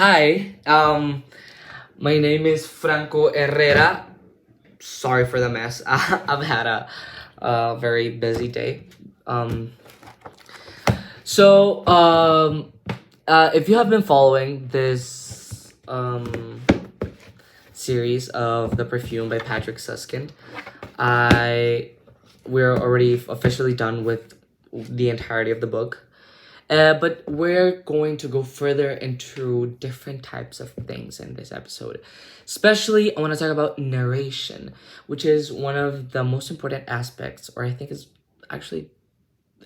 Hi, my name is Franco Herrera. Sorry for the mess. I've had a very busy day. Um, so, if you have been following this series of the Perfume by Patric Süskind, we're already officially done with the entirety of the book. But we're going to go further into different types of things in this episode. Especially, I want to talk about narration, which is one of the most important aspects, or I think is actually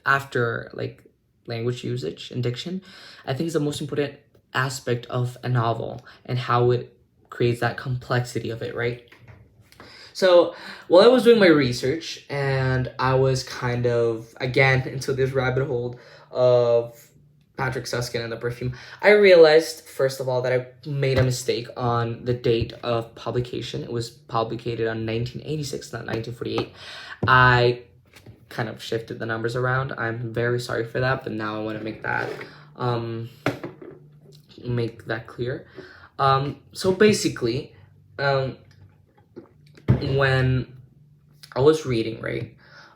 after like language usage and diction, I think is the most important aspect of a novel and how it creates that complexity of it, right? So while I was doing my research and I was kind of again into this rabbit hole of Patric Süskind and the Perfume, I realized first of all that I made a mistake on the date of publication. It was published on 1986, not 1948. I kind of shifted the numbers around. I'm very sorry for that, but now I want to make that clear. So basically, when I was reading, right,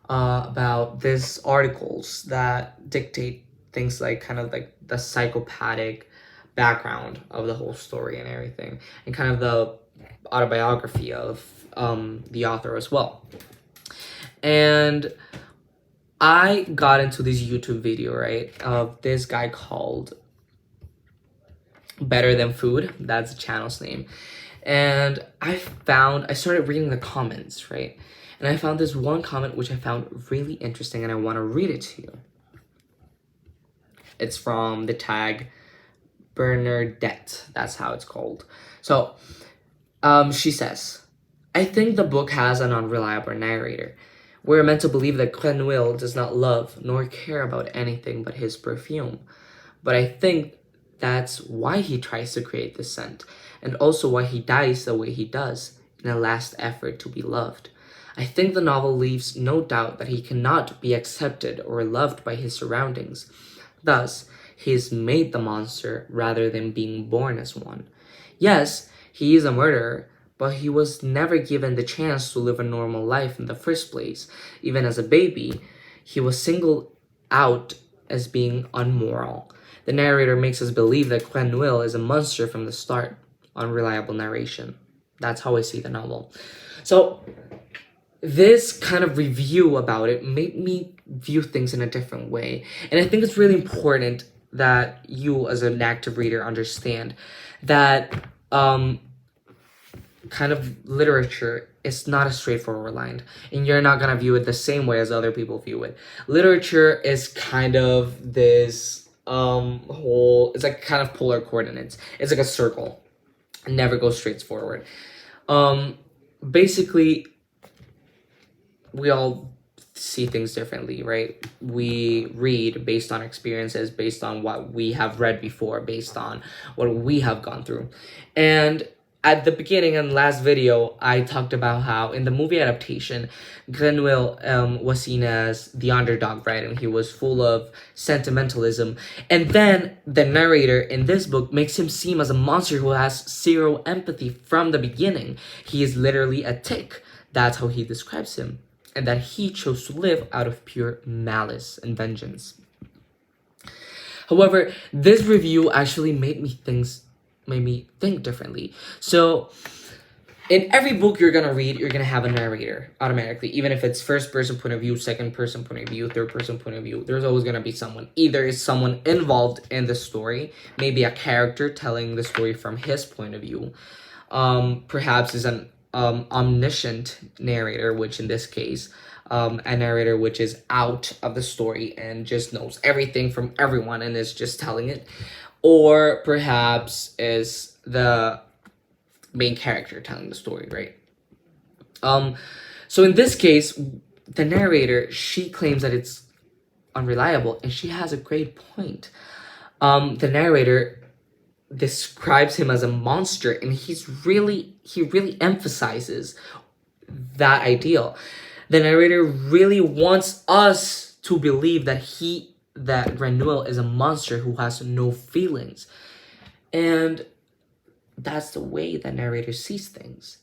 about these articles that dictate things like kind of like the psychopathic background of the whole story and everything, and kind of the autobiography of the author as well. And I got into this YouTube video, right, of this guy called Better Than Food. That's the channel's name. And I started reading the comments, right? And I found this one comment which I found really interesting and I want to read it to you. It's from the tag Bernadette. That's how it's called. So, she says, I think the book has an unreliable narrator. We're meant to believe that Grenouille does not love nor care about anything but his perfume. But I think that's why he tries to create this scent, and also why he dies the way he does, in a last effort to be loved. I think the novel leaves no doubt that he cannot be accepted or loved by his surroundings. Thus, he is made the monster rather than being born as one. Yes, he is a murderer, but he was never given the chance to live a normal life in the first place. Even as a baby, he was singled out as being unmoral. The narrator makes us believe that Grenouille is a monster from the start. Unreliable narration. That's how I see the novel. So this kind of review about it made me view things in a different way. And I think it's really important that you as an active reader understand that kind of literature is not a straightforward line, and you're not gonna view it the same way as other people view it. Literature is kind of this it's like kind of polar coordinates. It's like a circle. It never goes straight forward. Basically, we all see things differently, right? We read based on experiences, based on what we have read before, based on what we have gone through. And at the beginning and last video, I talked about how in the movie adaptation, Grenouille was seen as the underdog, right? And he was full of sentimentalism. And then the narrator in this book makes him seem as a monster who has zero empathy from the beginning. He is literally a tick. That's how he describes him. And that he chose to live out of pure malice and vengeance. However, this review actually made me think differently. So in every book you're gonna read, you're gonna have a narrator automatically, even if it's first person point of view, second person point of view, third person point of view. There's always gonna be someone. Either is someone involved in the story, maybe a character telling the story from his point of view. Perhaps is an omniscient narrator, which in this case, a narrator which is out of the story and just knows everything from everyone and is just telling it. Or perhaps is the main character telling the story, right? So in this case, the narrator, she claims that it's unreliable, and she has a great point. The narrator describes him as a monster, and he really emphasizes that ideal. The narrator really wants us to believe that Grenouille is a monster who has no feelings. And that's the way that narrator sees things.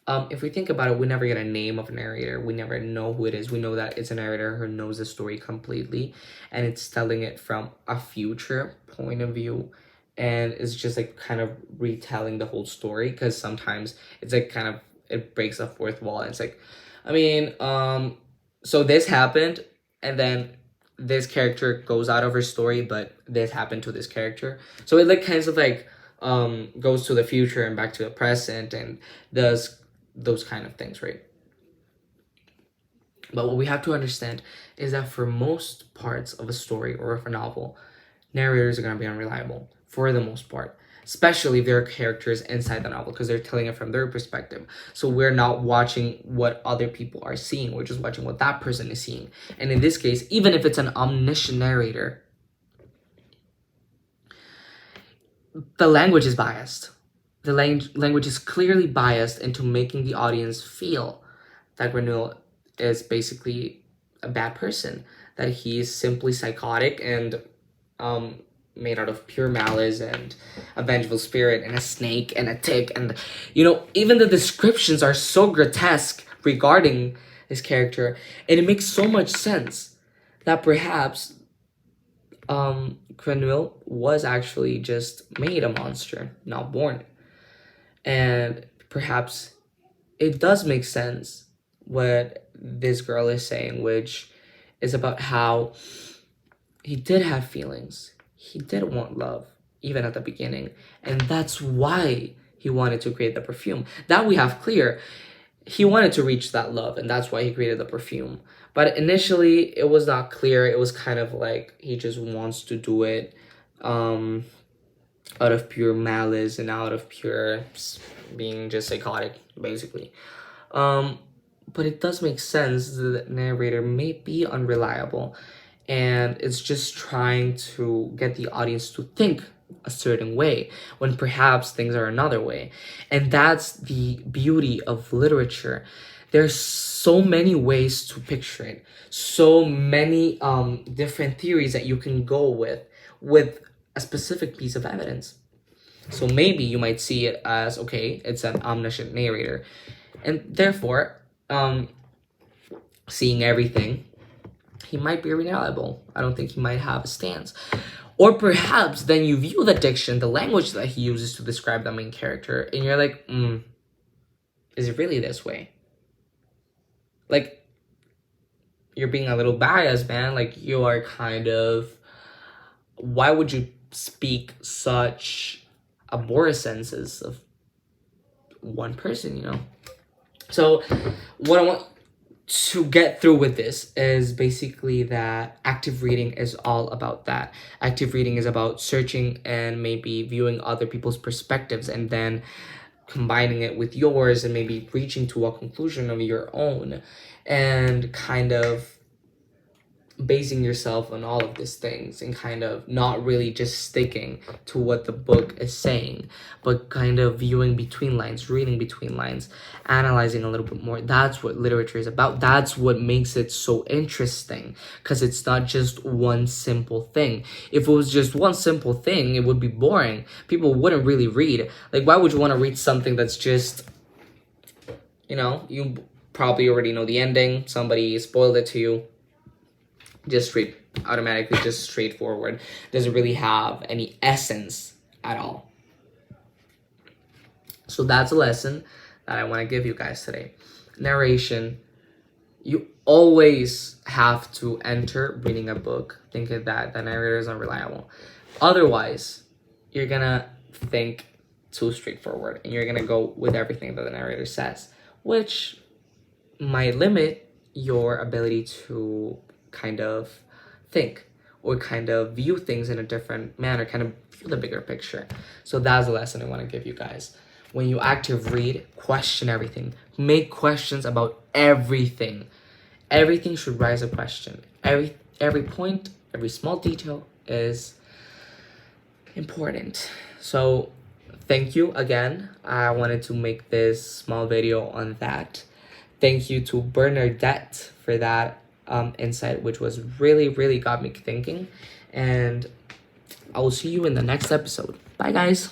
If we think about it, we never get a name of a narrator. We never know who it is. We know that it's a narrator who knows the story completely, and it's telling it from a future point of view, and it's just like kind of retelling the whole story, because sometimes it's like kind of, it breaks a fourth wall, and it's like, I mean, so this happened, and then this character goes out of her story, but this happened to this character. So it like kind of like goes to the future and back to the present and does those kind of things, right? But what we have to understand is that for most parts of a story or of a novel, narrators are going to be unreliable for the most part, especially if there are characters inside the novel, because they're telling it from their perspective. So we're not watching what other people are seeing, we're just watching what that person is seeing. And in this case, even if it's an omniscient narrator, the language is biased. The language is clearly biased into making the audience feel that Granule is basically a bad person, that he is simply psychotic and made out of pure malice and a vengeful spirit and a snake and a tick. And, you know, even the descriptions are so grotesque regarding his character, and it makes so much sense that perhaps Granule was actually just made a monster, not born. And perhaps it does make sense what this girl is saying, which is about how he did have feelings. He did want love, even at the beginning. And that's why he wanted to create the perfume. That we have clear. He wanted to reach that love, and that's why he created the perfume. But initially, it was not clear. It was kind of like he just wants to do it out of pure malice and out of pure being just psychotic, basically. But it does make sense that the narrator may be unreliable, and it's just trying to get the audience to think a certain way when perhaps things are another way. And that's the beauty of literature. There's so many ways to picture it, so many different theories that you can go with a specific piece of evidence. So maybe you might see it as, okay, it's an omniscient narrator, and therefore seeing everything, he might be reliable. I don't think he might have a stance. Or perhaps then you view the diction, the language that he uses to describe the main character, and you're like, is it really this way? Like, you're being a little biased, man. Like, you are kind of, why would you speak such aborrescences of one person, you know? So what I want to get through with this is basically that active reading is all about that. Active reading is about searching and maybe viewing other people's perspectives and then combining it with yours and maybe reaching to a conclusion of your own, and kind of basing yourself on all of these things and kind of not really just sticking to what the book is saying, but kind of viewing between lines, reading between lines, analyzing a little bit more. That's what literature is about. That's what makes it so interesting, because it's not just one simple thing. If it was just one simple thing, it would be boring. People wouldn't really read. Like, why would you want to read something that's just, you know, you probably already know the ending, somebody spoiled it to you, just automatically just straightforward, doesn't really have any essence at all. So that's a lesson that I want to give you guys today. Narration, you always have to enter reading a book thinking that the narrator is unreliable. Otherwise, you're gonna think too straightforward and you're gonna go with everything that the narrator says, which might limit your ability to kind of think or kind of view things in a different manner, kind of view the bigger picture. So that's the lesson I want to give you guys. When you active read, question everything. Make questions about everything. Everything should rise a question. Every point, every small detail is important. So thank you again. I wanted to make this small video on that. Thank you to Bernadette for that insight, which was really got me thinking. And I will see you in the next episode. Bye, guys.